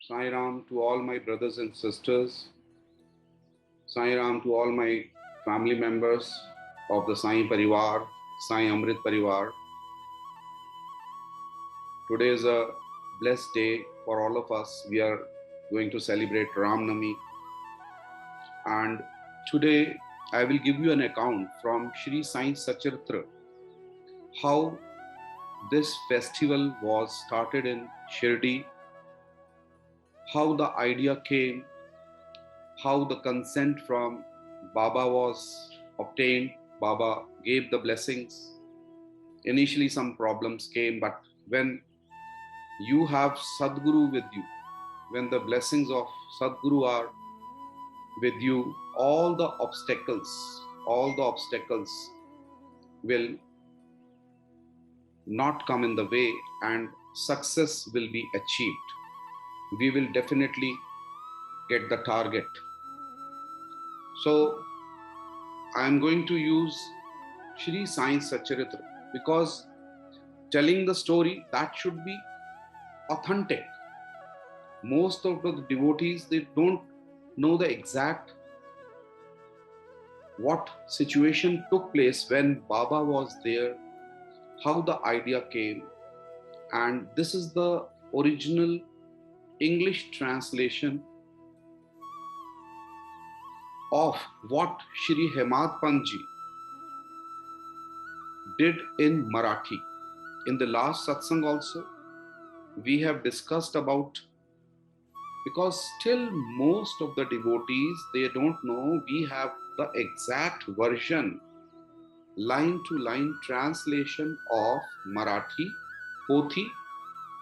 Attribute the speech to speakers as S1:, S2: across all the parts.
S1: Sai Ram to all my brothers and sisters. Sai Ram to all my family members of the Sai Parivar, Sai Amrit Parivar. Today is a blessed day for all of us. We are going to celebrate Ram Navami. And today I will give you an account from Shree Sai Satcharitra, how this festival was started in Shirdi, how the idea came, how the consent from Baba was obtained. Baba gave the blessings. Initially some problems came, but when you have Sadguru with you, when the blessings of Sadguru are with you, all the obstacles will not come in the way and success will be achieved. We will definitely get the target. So I am going to use Shree Sai Satcharitra because telling the story, that should be authentic. Most of the devotees, they don't know the exact what situation took place when Baba was there, how the idea came. And this is the original English translation of what Shri Hemad Panji did in Marathi. In the last satsang also, we have discussed about, because still most of the devotees, they don't know we have the exact version, line to line translation of Marathi Pothi,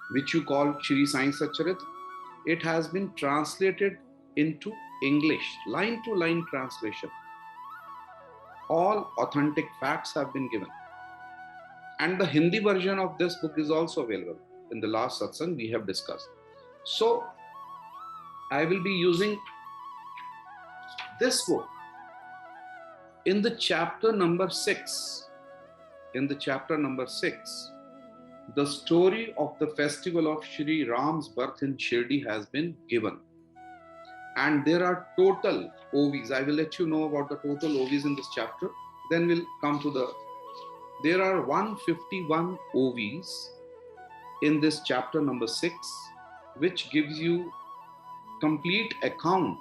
S1: which you call Shree Sai Satcharitra. It has been translated into English, line to line translation. All authentic facts have been given. And the Hindi version of this book is also available. In the last satsang we have discussed. So I will be using this book in the chapter number 6. In the chapter number 6, the story of the festival of Shri Ram's birth in Shirdi has been given. And there are total OVs. I will let you know about the total OVs in this chapter. Then we'll come to there are 151 OVs in this chapter number 6, which gives you complete account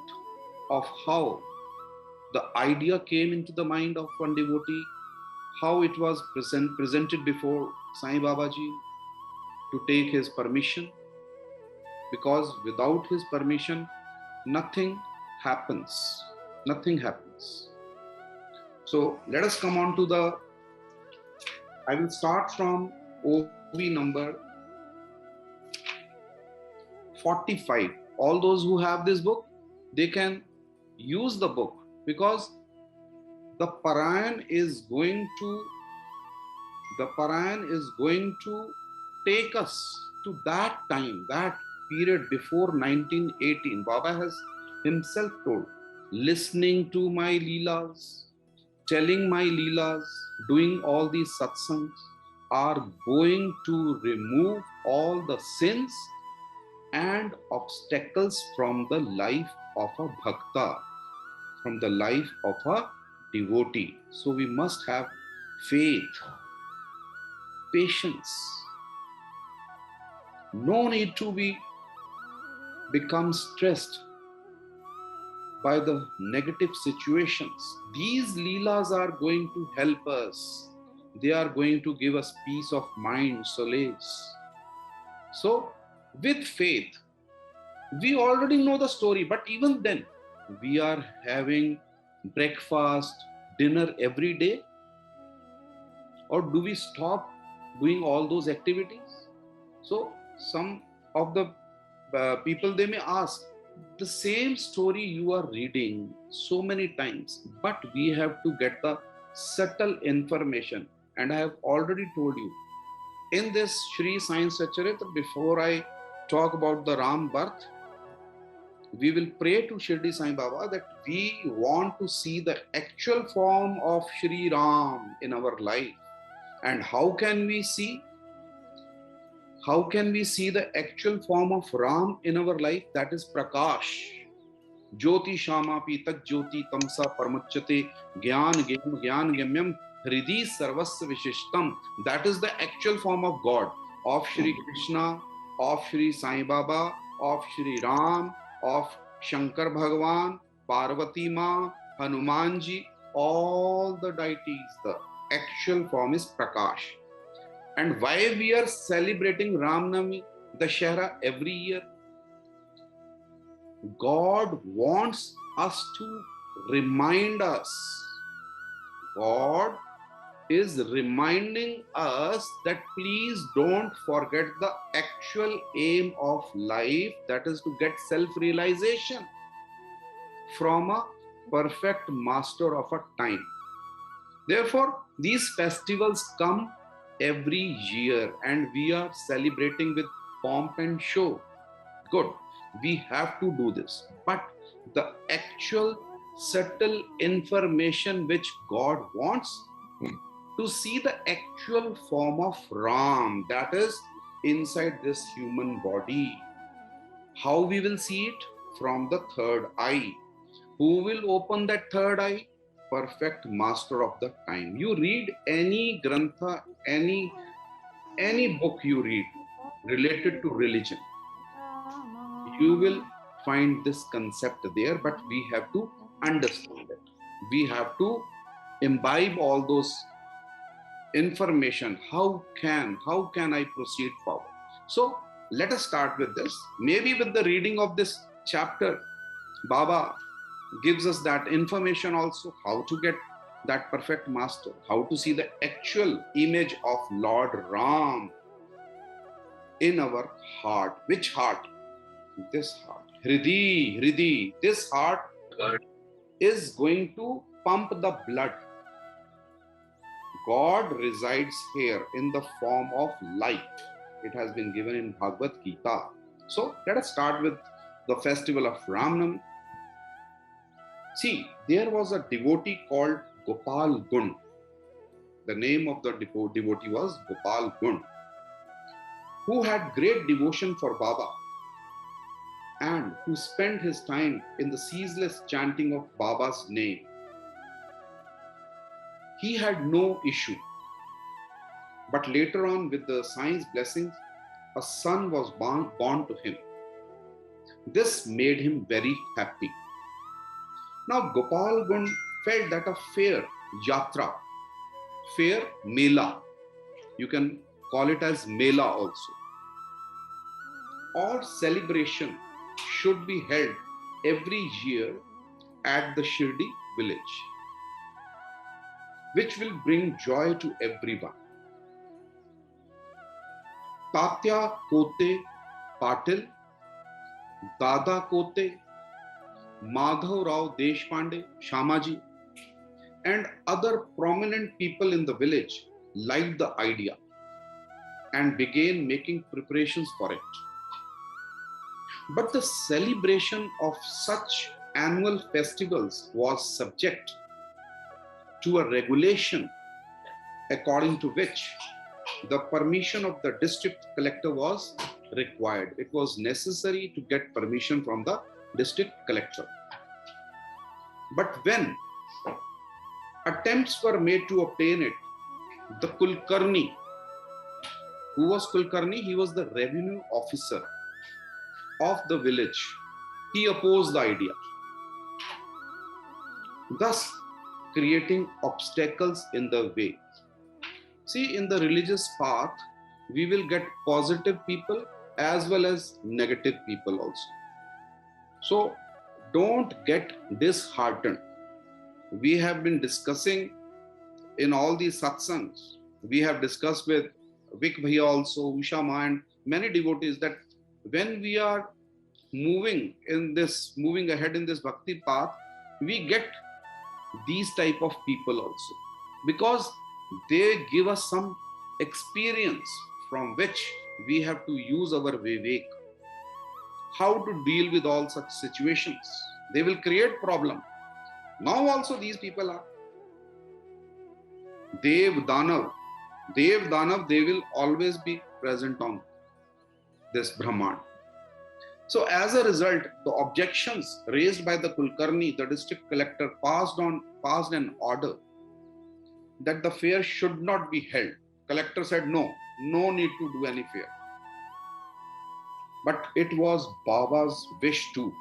S1: of how the idea came into the mind of one devotee, how it was presented before Sai Babaji to take his permission, because without his permission, nothing happens. Nothing happens. So let us come on to I will start from OV number 45. All those who have this book, they can use the book, because the Parayan is going to take us to that time, that period before 1918. Baba has himself told, listening to my leelas, telling my leelas, doing all these satsangs are going to remove all the sins and obstacles from the life of a bhakta, from the life of a devotee. So we must have faith, patience. No need to become stressed by the negative situations. These leelas are going to help us. They are going to give us peace of mind, solace. So with faith, we already know the story, but even then, we are having breakfast, dinner every day? Or do we stop doing all those activities? So some of the people, they may ask, the same story you are reading so many times, but we have to get the subtle information. And I have already told you, in this Shree Sai Satcharitra, before I talk about the Ram birth, we will pray to Shirdi Sai Baba that we want to see the actual form of Shri Ram in our life. And how can we see? How can we see the actual form of Ram in our life? That is Prakash. Jyoti Shamapi Tak Jyoti Tamsa Parmachate Gyan Gamyam Hridi Sarvasya Vishishtam. That is the actual form of God, of Shri Krishna, of Shri Sai Baba, of Shri Ram, of Shankar Bhagavan, Parvati Ma, Hanumanji, all the deities. The actual form is Prakash. And why we are celebrating Ram Navami, Dashera every year? God wants us to remind us. God is reminding us that please don't forget the actual aim of life, that is to get self-realization from a perfect master of a time. Therefore, these festivals come every year and we are celebrating with pomp and show. Good, we have to do this. But the actual subtle information which God wants to see the actual form of Ram, that is inside this human body. How we will see it? From the third eye. Who will open that third eye? Perfect master of the time. You read any grantha, any book you read related to religion, you will find this concept there, but we have to understand it. We have to imbibe all those information. How can I proceed forward? So let us start with this. Maybe with the reading of this chapter, Baba gives us that information also, how to get that perfect master, how to see the actual image of Lord Ram in our heart. Which heart? This heart. Hridi. This heart is going to pump the blood. God resides here in the form of light. It has been given in Bhagavad Gita. So let us start with the festival of Ram Navami. See, there was a devotee called Gopal Gund. The name of the devotee was Gopal Gund, who had great devotion for Baba and who spent his time in the ceaseless chanting of Baba's name. He had no issue. But later on, with the Sai's blessings, a son was born to him. This made him very happy. Now Gopal Gund felt that a fair, yatra, fair, mela, you can call it as mela also, or celebration should be held every year at the Shirdi village, which will bring joy to everyone. Tatya Kote Patil, Dada Kote, Madhav Rao Deshpande, Shamaji, and other prominent people in the village liked the idea and began making preparations for it. But the celebration of such annual festivals was subject to a regulation according to which the permission of the district collector was required. It was necessary to get permission from the district collector. But when attempts were made to obtain it, the Kulkarni, who was Kulkarni? He was the revenue officer of the village. He opposed the idea, thus creating obstacles in the way. See, in the religious path, we will get positive people as well as negative people also. So don't get disheartened. We have been discussing in all these satsangs. We have discussed with Vik Bhaiya also, Usha Ma, and many devotees, that when we are moving ahead in this bhakti path, we get these type of people also, because they give us some experience from which we have to use our vivek, how to deal with all such situations. They will create problem. Now also these people are Dev Danav, they will always be present on this Brahman. So as a result, the objections raised by the Kulkarni, the district collector, passed an order that the fair should not be held. Collector said no need to do any fair. But it was Baba's wish too,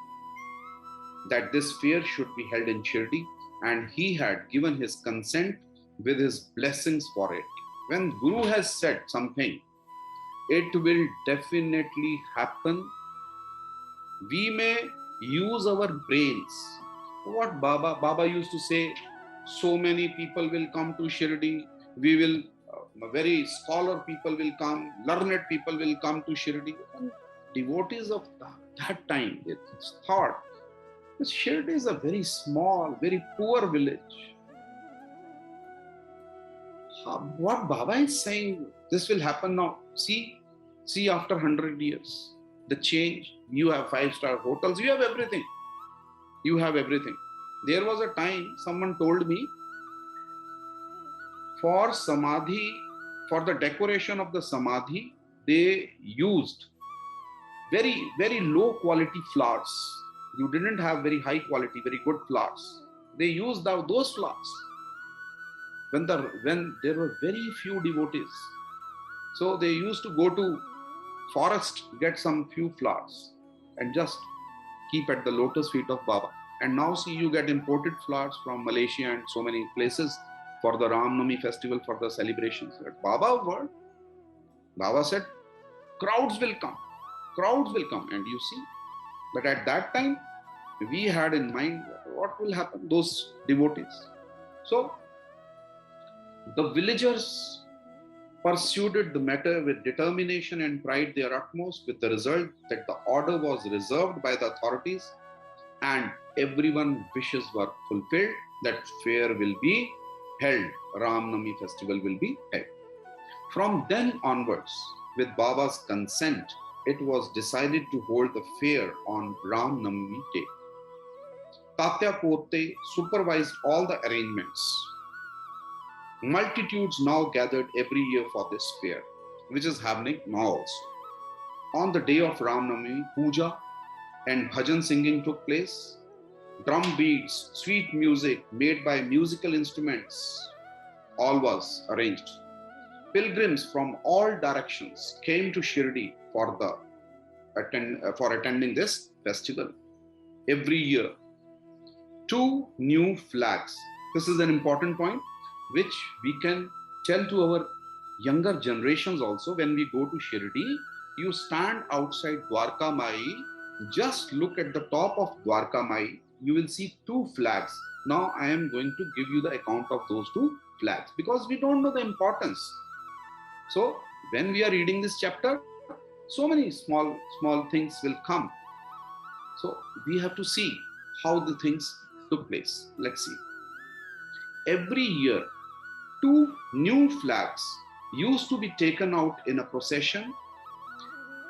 S1: that this fair should be held in Shirdi, and he had given his consent with his blessings for it. When Guru has said something, it will definitely happen. We may use our brains. What Baba used to say, so many people will come to Shirdi, we will, very scholar people will come, learned people will come to Shirdi. And devotees of that time, they thought, Shirdi is a very small, very poor village. What Baba is saying, this will happen now. See after 100 years, the change. You have 5-star hotels, you have everything. There was a time someone told me, for Samadhi, for the decoration of the Samadhi, they used very, very low quality flowers. You didn't have very high quality, very good flowers. They used those flowers when there were very few devotees. So they used to go to forest, get some few flowers and just keep at the lotus feet of Baba. And now see, you get imported flowers from Malaysia and so many places for the Ram Navami festival, for the celebrations. Baba said, crowds will come. And you see, but at that time, we had in mind what will happen, those devotees. So the villagers pursued the matter with determination and tried their utmost, with the result that the order was reserved by the authorities and everyone's wishes were fulfilled, that fair will be held, Ram Navami festival will be held. From then onwards, with Baba's consent, it was decided to hold the fair on Ram Navami day. Tatya Pote supervised all the arrangements. Multitudes now gathered every year for this fair, which is happening now also. On the day of Ram Navami, puja and bhajan singing took place. Drum beats, sweet music made by musical instruments, all was arranged. Pilgrims from all directions came to Shirdi for attending this festival. Every year, 2 new flags. This is an important point which we can tell to our younger generations also. When we go to Shirdi, you stand outside Dwarka Mai, just look at the top of Dwarka Mai, you will see 2 flags. Now I am going to give you the account of those 2 flags because we don't know the importance. So when we are reading this chapter, so many small things will come. So we have to see how the things took place. Let's see. Every year, 2 new flags used to be taken out in a procession,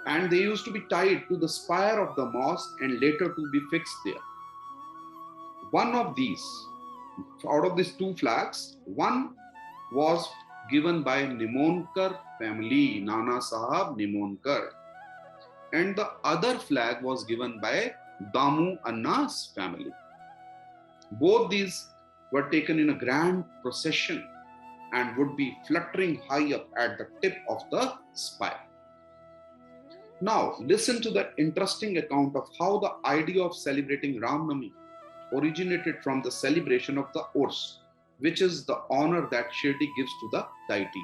S1: and they used to be tied to the spire of the mosque and later to be fixed there. One of these, out of these 2 flags, one was given by Nimonkar family, Nana Sahab Nimonkar, and the other flag was given by Damu Anna's family. Both these were taken in a grand procession and would be fluttering high up at the tip of the spire. Now, listen to the interesting account of how the idea of celebrating Ram Navami originated from the celebration of the Urs, which is the honor that Shirdi gives to the deity.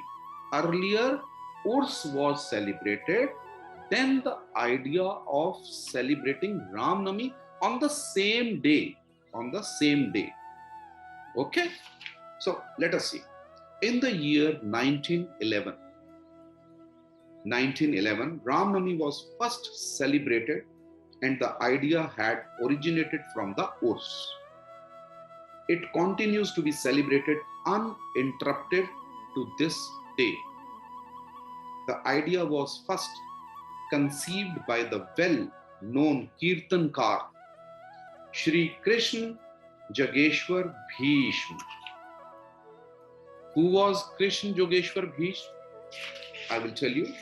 S1: Earlier, Urs was celebrated, then the idea of celebrating Ram Navami on the same day. Okay? So, let us see. In the year 1911, Ram Navami was first celebrated, and the idea had originated from the Urs. It continues to be celebrated uninterrupted to this day. The idea was first conceived by the well-known Kirtankar, Shri Krishna Jogeshwar Bhishma. Who was Krishna Jogeshwar Bhishma? I will tell you.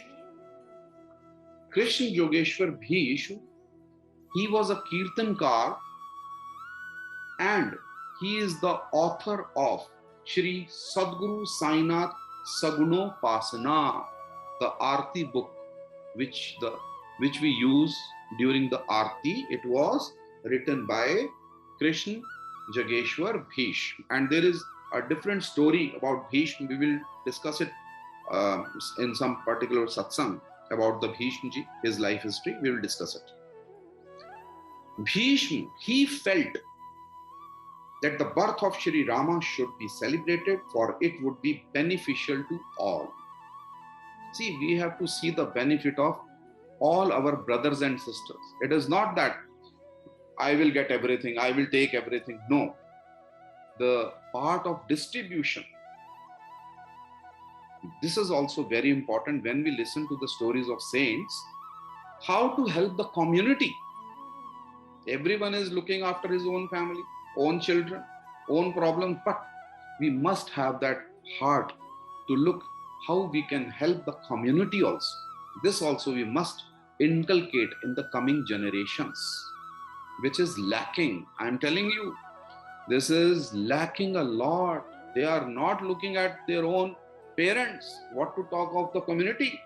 S1: Krishna Yogeshwar Bhishma, he was a Kirtankar and he is the author of Shri Sadguru Sai Nath Sagunopasana, the Aarti book, which we use during the Aarti. It was written by Krishna Yogeshwar Bhishma, and there is a different story about Bhishma. We will discuss it in some particular satsang about the Bhishma ji, his life history. We will discuss it. Bhishma, he felt that the birth of Shri Rama should be celebrated, for it would be beneficial to all. See, we have to see the benefit of all our brothers and sisters. It is not that I will get everything, I will take everything. No. The part of distribution. This is also very important when we listen to the stories of saints, how to help the community. Everyone is looking after his own family, own children, own problems, but we must have that heart to look how we can help the community also. This also we must inculcate in the coming generations, which is lacking. I am telling you, this is lacking a lot. They are not looking at their own parents, what to talk of the community,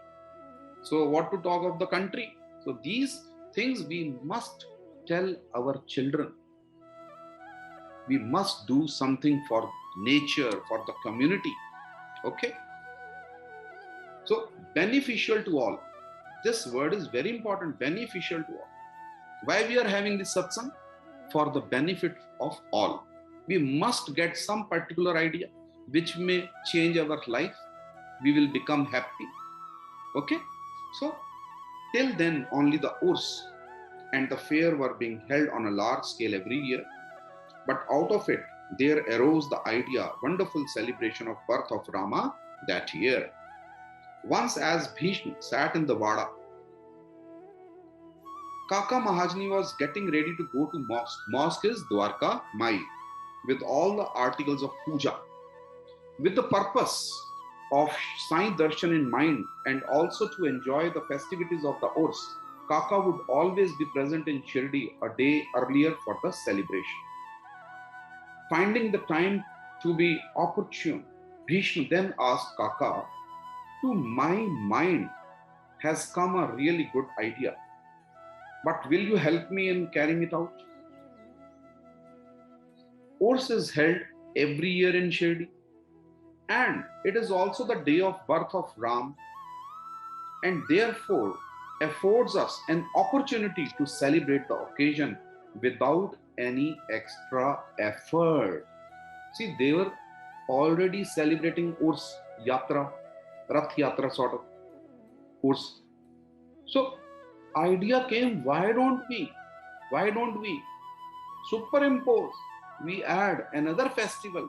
S1: so what to talk of the country. So these things we must tell our children. We must do something for nature, for the community. Okay? So beneficial to all. This word is very important, beneficial to all. Why we are having this satsang? For the benefit of all. We must get some particular idea which may change our life. We will become happy. Okay? So till then only the urs and the fair were being held on a large scale every year. But out of it, there arose the idea, wonderful celebration of birth of Rama that year. Once as Bhishma sat in the Vada, Kaka Mahajani was getting ready to go to mosque. Mosque is Dwarka Mai, with all the articles of puja. With the purpose of Sai Darshan in mind and also to enjoy the festivities of the Urs, Kaka would always be present in Shirdi a day earlier for the celebration. Finding the time to be opportune, Bhishma then asked Kaka, to my mind has come a really good idea, but will you help me in carrying it out? Urs is held every year in Shirdi, and it is also the day of birth of Ram, and therefore affords us an opportunity to celebrate the occasion without any extra effort. See, they were already celebrating Urs Yatra, Rath Yatra sort of Urs. So idea came, why don't we superimpose, we add another festival.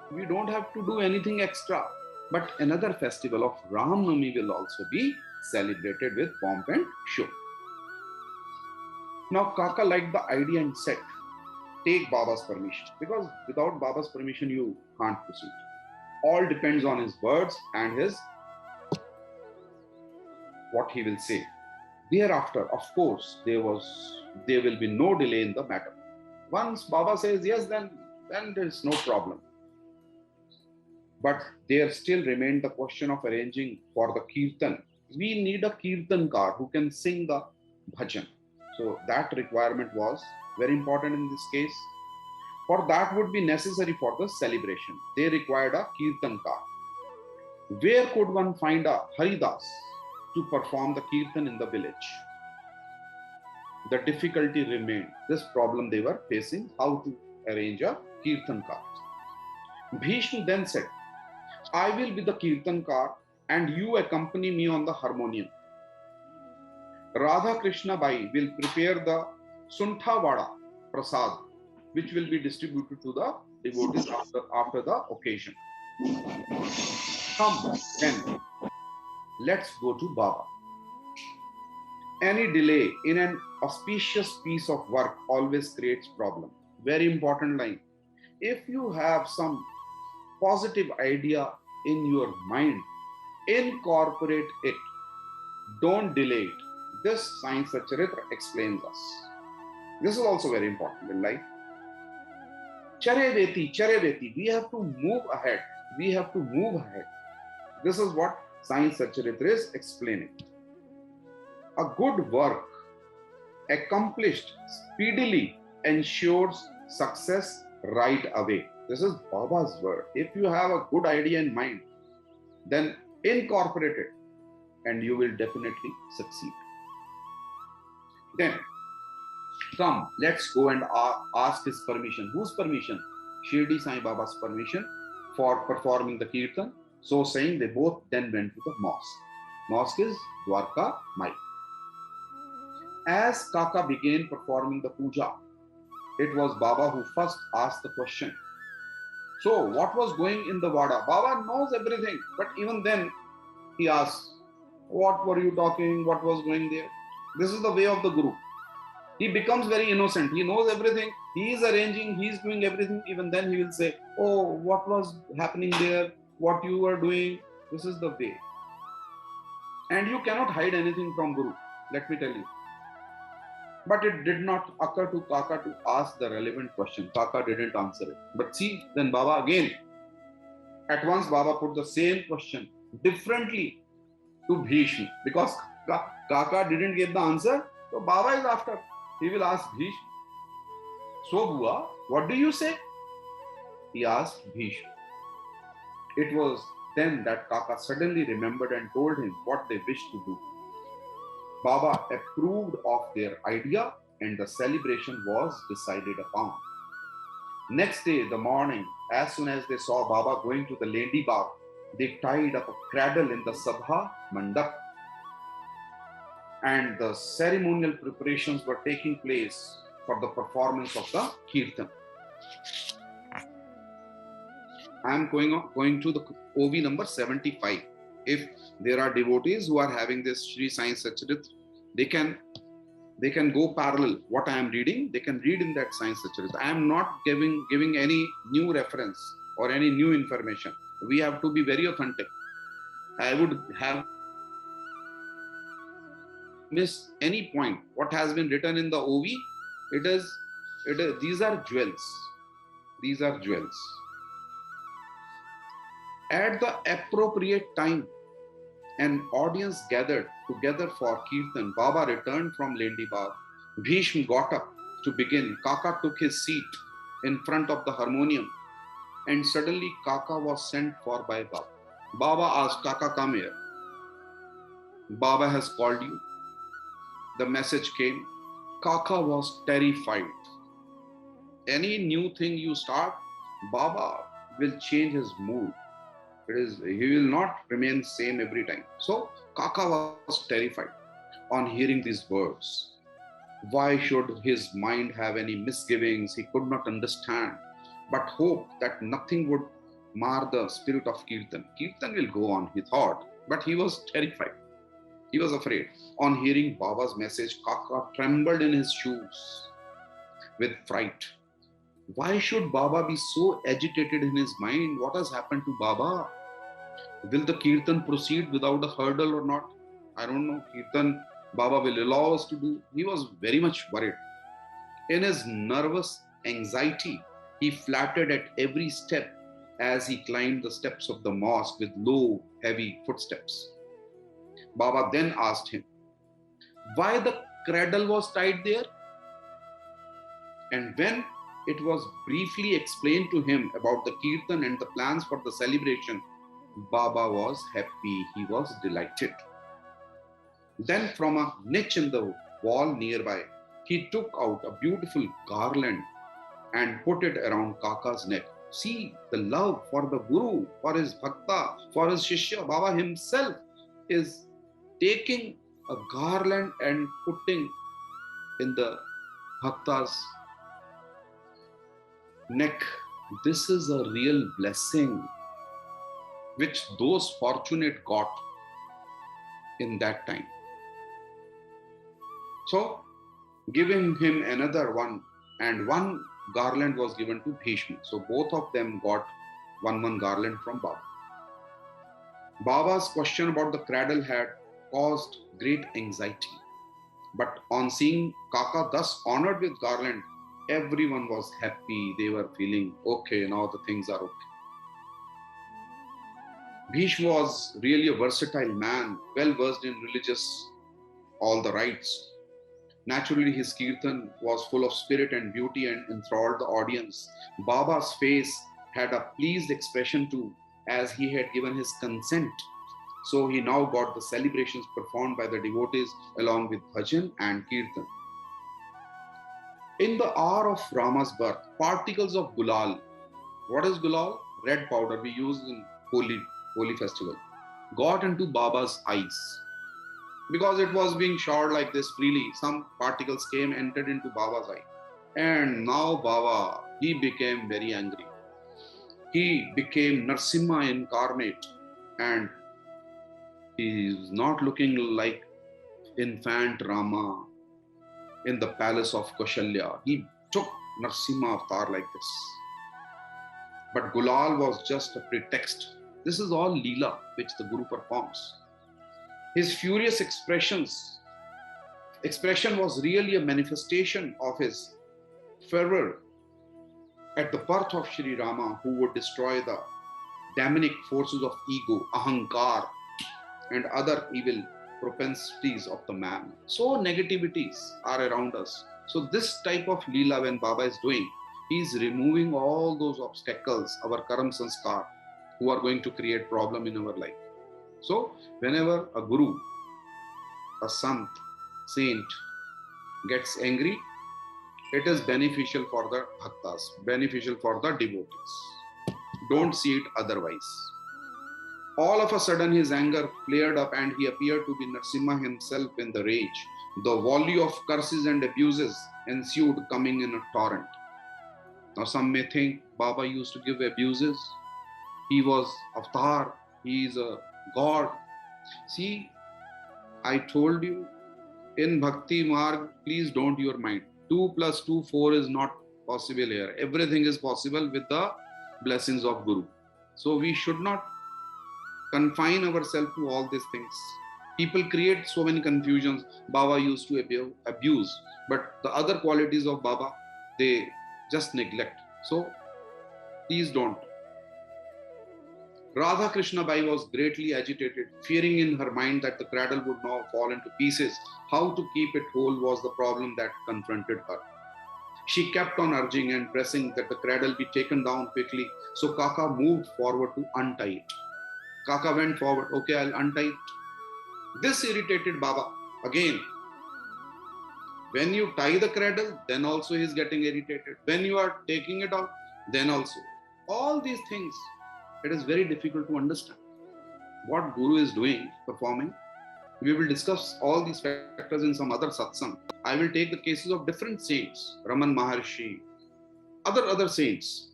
S1: We don't have to do anything extra, but another festival of Ram Navami will also be celebrated with pomp and show. Now Kaka liked the idea and said, take Baba's permission, because without Baba's permission you can't proceed. All depends on his words and his what he will say. Thereafter, of course, there will be no delay in the matter. Once Baba says yes, then there is no problem. But there still remained the question of arranging for the kirtan. We need a kirtankar who can sing the bhajan. So that requirement was very important in this case. For that would be necessary for the celebration. They required a kirtankar. Where could one find a Haridas to perform the kirtan in the village? The difficulty remained. This problem they were facing, how to arrange a kirtankar. Bhishma then said, I will be the kirtankar and you accompany me on the harmonium. Radha Krishna Bai will prepare the Suntha Vada Prasad, which will be distributed to the devotees after the occasion. Come then, let's go to Baba. Any delay in an auspicious piece of work always creates problem. Very important line. If you have some positive idea in your mind, incorporate it. Don't delay it. This Sai Satcharitra explains us. This is also very important in life. Chare veti. We have to move ahead. We have to move ahead. This is what Sai Satcharitra is explaining. A good work accomplished speedily ensures success right away. This is Baba's word. If you have a good idea in mind, then incorporate it and you will definitely succeed. Then, come, let's go and ask his permission. Whose permission? Shirdi Sai Baba's permission for performing the kirtan. So saying, they both then went to the mosque. Mosque is Dwarka Mai. As Kaka began performing the puja, it was Baba who first asked the question. So, what was going in the Vada? Baba knows everything, but even then he asked, what were you talking? What was going there? This is the way of the Guru. He becomes very innocent. He knows everything. He is arranging. He is doing everything. Even then he will say, oh, what was happening there? What you were doing? This is the way. And you cannot hide anything from Guru. Let me tell you. But it did not occur to Kaka to ask the relevant question. Kaka didn't answer it. But see, then Baba again. At once Baba put the same question differently to Bhishma. Because Kaka didn't get the answer, so Baba is after. He will ask Bhishma. So Bua, what do you say? He asked Bhishma. It was then that Kaka suddenly remembered and told him what they wished to do. Baba approved of their idea and the celebration was decided upon. Next day, the morning, as soon as they saw Baba going to the Lendi Bagh, they tied up a cradle in the Sabha Mandap and the ceremonial preparations were taking place for the performance of the Kirtan. I am going to the OV number 75. If there are devotees who are having this Shree Sai Satcharitra, they can go parallel. What I am reading, they can read in that Sai Satcharitra. I am not giving any new reference or any new information. We have to be very authentic. I would have missed any point. What has been written in the OV, these are jewels. These are jewels. At the appropriate time, an audience gathered together for Kirtan. Baba returned from Lendi Bagh. Bhishma got up to begin. Kaka took his seat in front of the harmonium and suddenly Kaka was sent for by Baba. Baba asked, Kaka, come here. Baba has called you. The message came. Kaka was terrified. Any new thing you start, Baba will change his mood. He will not remain same every time. So Kaka was terrified on hearing these words. Why should his mind have any misgivings? He could not understand, but hoped that nothing would mar the spirit of Kirtan. Kirtan will go on, he thought, but he was terrified. He was afraid. On hearing Baba's message, Kaka trembled in his shoes with fright. Why should Baba be so agitated in his mind? What has happened to Baba? Will the Kirtan proceed without a hurdle or not? I don't know. Kirtan Baba will allow us to do. He was very much worried. In his nervous anxiety, he fluttered at every step as he climbed the steps of the mosque with low, heavy footsteps. Baba then asked him why the cradle was tied there. And when it was briefly explained to him about the Kirtan and the plans for the celebration, Baba was happy. He was delighted. Then from a niche in the wall nearby, he took out a beautiful garland and put it around Kaka's neck. See the love for the Guru, for his Bhakta, for his Shishya. Baba himself is taking a garland and putting in the Bhakta's neck. This is a real blessing which those fortunate got in that time. So, giving him another one, and one garland was given to Bhishma. So both of them got one garland from Baba. Baba's question about the cradle had caused great anxiety. But on seeing Kaka thus honored with garland, everyone was happy. They were feeling okay, now the things are okay. Bhishma was really a versatile man, well versed in religious, all the rites. Naturally, his kirtan was full of spirit and beauty and enthralled the audience. Baba's face had a pleased expression too, as he had given his consent. So he now got the celebrations performed by the devotees along with bhajan and kirtan. In the hour of Rama's birth, particles of gulal, what is gulal? Red powder we use in Holy festival, got into Baba's eyes. Because it was being showered like this freely, some particles came, entered into Baba's eye. And now Baba, he became very angry. He became Narsimha incarnate, and he is not looking like infant Rama in the palace of Kaushalya. He took Narsimha avatar like this. But Gulal was just a pretext. This is all Leela which the Guru performs. His furious expression was really a manifestation of his fervor at the birth of Shri Rama, who would destroy the demonic forces of ego, ahankar, and other evil propensities of the man. So negativities are around us. So this type of Leela when Baba is doing, he is removing all those obstacles, our karam sanskar, who are going to create problem in our life. So whenever a guru, a sant, saint gets angry, it is beneficial for the bhaktas, beneficial for the devotees. Don't see it otherwise. All of a sudden his anger flared up and he appeared to be Narsimha himself in the rage. The volley of curses and abuses ensued, coming in a torrent. Now some may think Baba used to give abuses. He was avatar, he is a God. See, I told you, in Bhakti Marg, please don't your mind. 2 + 2, 4 is not possible here. Everything is possible with the blessings of Guru. So we should not confine ourselves to all these things. People create so many confusions. Baba used to abuse, but the other qualities of Baba, they just neglect. So please don't. Radha Krishna Bai was greatly agitated, fearing in her mind that the cradle would now fall into pieces. How to keep it whole was the problem that confronted her. She kept on urging and pressing that the cradle be taken down quickly. So Kaka moved forward to untie it. Kaka went forward. Okay, I'll untie it. This irritated Baba again. When you tie the cradle, then also he is getting irritated. When you are taking it out, then also. All these things, it is very difficult to understand what Guru is doing, performing. We will discuss all these factors in some other satsang. I will take the cases of different saints, Raman Maharshi, other saints,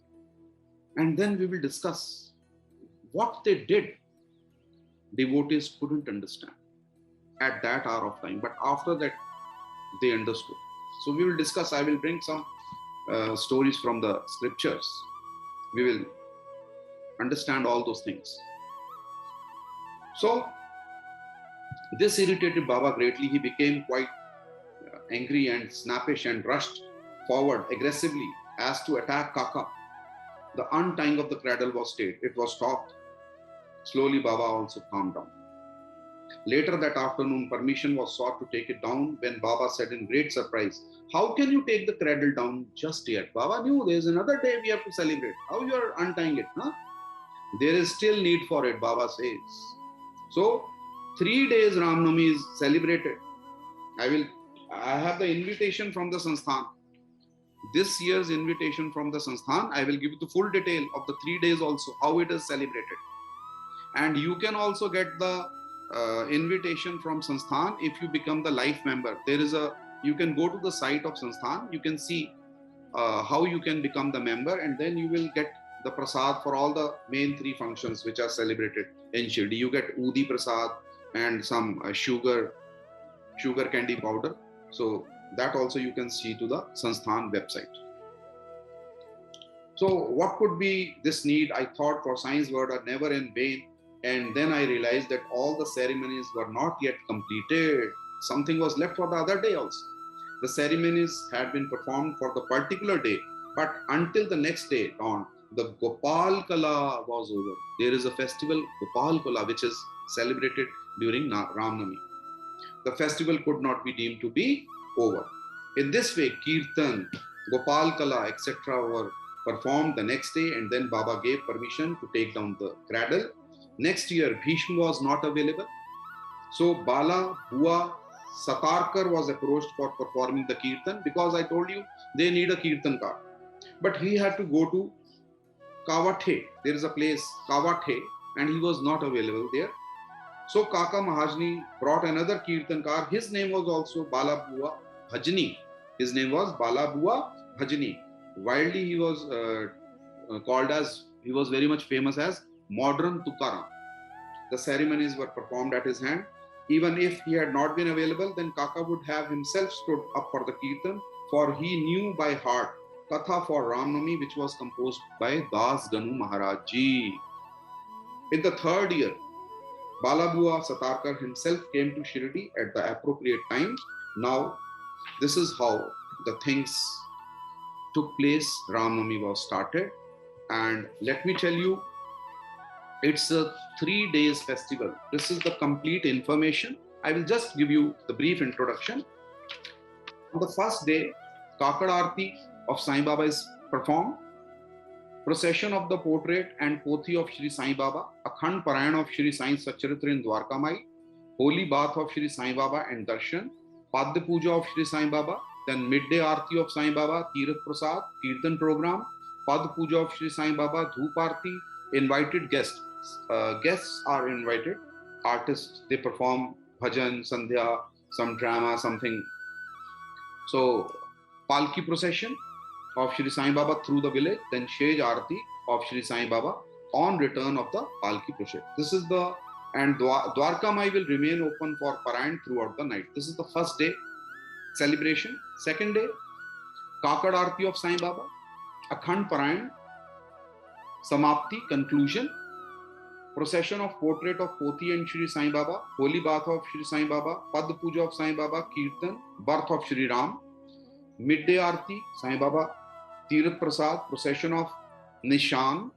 S1: and then we will discuss what they did. Devotees couldn't understand at that hour of time, but after that they understood. So we will discuss. I will bring some stories from the scriptures. We will understand all those things. So this irritated Baba greatly. He became quite angry and snappish and rushed forward aggressively as to attack Kaka. The untying of the cradle was stayed. It was stopped. Slowly Baba also calmed down. Later that afternoon, permission was sought to take it down when Baba said in great surprise, "How can you take the cradle down just yet? Baba knew there is another day we have to celebrate. How you are untying it? Huh? There is still need for it," Baba says. So 3 days Ram Navami is celebrated. I have the invitation from the Sansthan. This year's invitation from the Sansthan, I will give you the full detail of the 3 days also, how it is celebrated. And you can also get the invitation from Sansthan if you become the life member. You can go to the site of Sansthan, you can see how you can become the member, and then you will get the prasad for all the main 3 functions which are celebrated in Shirdi. You get Udi prasad and some sugar candy powder. So that also you can see to the Sansthan website. So what could be this need? I thought, for science word are never in vain. And then I realized that all the ceremonies were not yet completed. Something was left for the other day also. The ceremonies had been performed for the particular day, but until the next day dawn, the Gopal Kala was over. There is a festival, Gopal Kala, which is celebrated during Ram Navami. The festival could not be deemed to be over. In this way, Kirtan, Gopal Kala, etc. were performed the next day, and then Baba gave permission to take down the cradle. Next year, Bhishma was not available. So Bala Bua Satarkar was approached for performing the Kirtan, because I told you they need a Kirtan car. But he had to go to Kavathe. There is a place, Kavathe, and he was not available there. So Kaka Mahajni brought another Kirtan car. His name was also Bala Bua Bhajni. His name was Bala Bua Bhajni. Widely he was called as, he was very much famous as Modern Tukaram. The ceremonies were performed at his hand. Even if he had not been available, then Kaka would have himself stood up for the Kirtan, for he knew by heart Katha for Ram Navami, which was composed by Das Ganu Maharaj Ji. In the third year, Balabua Satarkar himself came to Shirdi at the appropriate time. Now, this is how the things took place. Ram Navami was started, and let me tell you, it's a 3 days festival. This is the complete information. I will just give you the brief introduction. On the first day, Kakad Aarti of Sai Baba is performed. Procession of the portrait and pothi of Shree Sai Baba, Akhand Parayan of Shree Sai Satcharitra in Dwarka Mai, Holy Bath of Shree Sai Baba and Darshan, Padya Puja of Shree Sai Baba, then midday Aarti of Sai Baba, Tirath Prasad, Kirtan program, Pad Puja of Shree Sai Baba, Dhoop Aarti, invited guests. Guests are invited, artists, they perform bhajan, sandhya, some drama, something. So, Palki procession of Shree Sai Baba through the village, then Shej Aarti of Shree Sai Baba on return of the Palki procession. This is the, and Dwarka Mai will remain open for Parayan throughout the night. This is the first day celebration. Second day, Kakad Aarti of Sai Baba, Akhand Parayan, Samapti, conclusion, procession of portrait of Pothi and Shree Sai Baba, Holy Bath of Shree Sai Baba, Pad Puja of Sai Baba, Kirtan, birth of SHRI RAM, midday Aarti, Sai Baba, Tirath Prasad, procession of Nishan,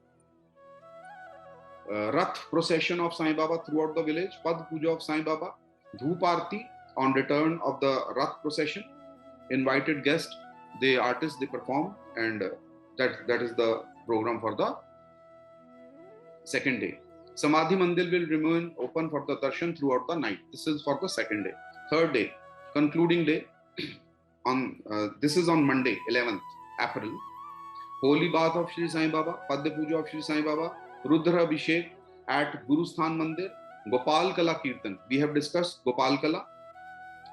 S1: Rath procession of Sai Baba throughout the village, Pad Puja of Sai Baba, Dhoop Aarti on return of the Rath procession, invited guest, the artists, they perform, and that is the program for the second day. Samadhi Mandir will remain open for the darshan throughout the night. This is for the second day. Third day, concluding day, on this is on Monday, 11th April. Holy Bath of Shree Sai Baba, Padya Puja of Shree Sai Baba, Rudra Abhishek at Gurusthan Mandir, Gopal Kala Kirtan. We have discussed Gopal Kala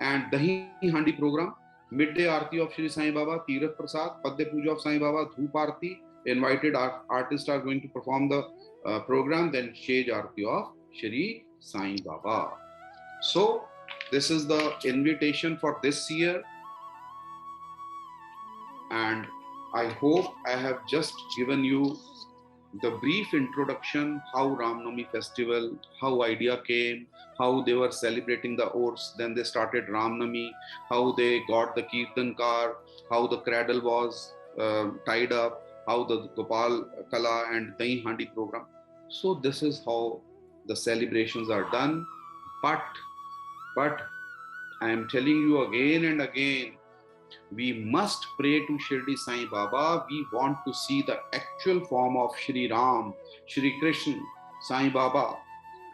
S1: and Dahi Handi program. Midday Aarti of Shree Sai Baba, Tirath Prasad, Padya Puja of Sai Baba, Dhoop Aarti. Invited artists are going to perform the program, then Shej Aarti of Shree Sai Baba. So, this is the invitation for this year, and I hope I have just given you the brief introduction, how Ram Navami festival, how idea came, how they were celebrating the oats, then they started Ram Navami, how they got the Kirtan car, how the cradle was tied up, how the Gopal Kala and Dahi Handi program. So this is how the celebrations are done. But I am telling you again and again, we must pray to Shirdi Sai Baba. We want to see the actual form of Shri Ram, Shri Krishna, Sai Baba.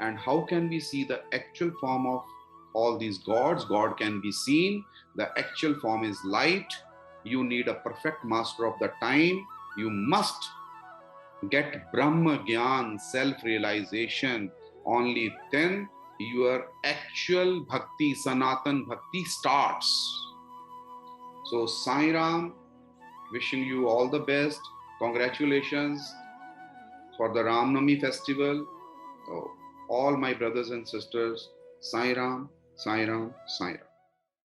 S1: And how can we see the actual form of all these gods? God can be seen. The actual form is light. You need a perfect master of the time. You must get Brahma Gyan, self-realization. Only then your actual bhakti, Sanatan bhakti starts. So Sai Ram, wishing you all the best. Congratulations for the Ram Navami festival. All my brothers and sisters, Sai Ram, Sai Ram, Sai Ram.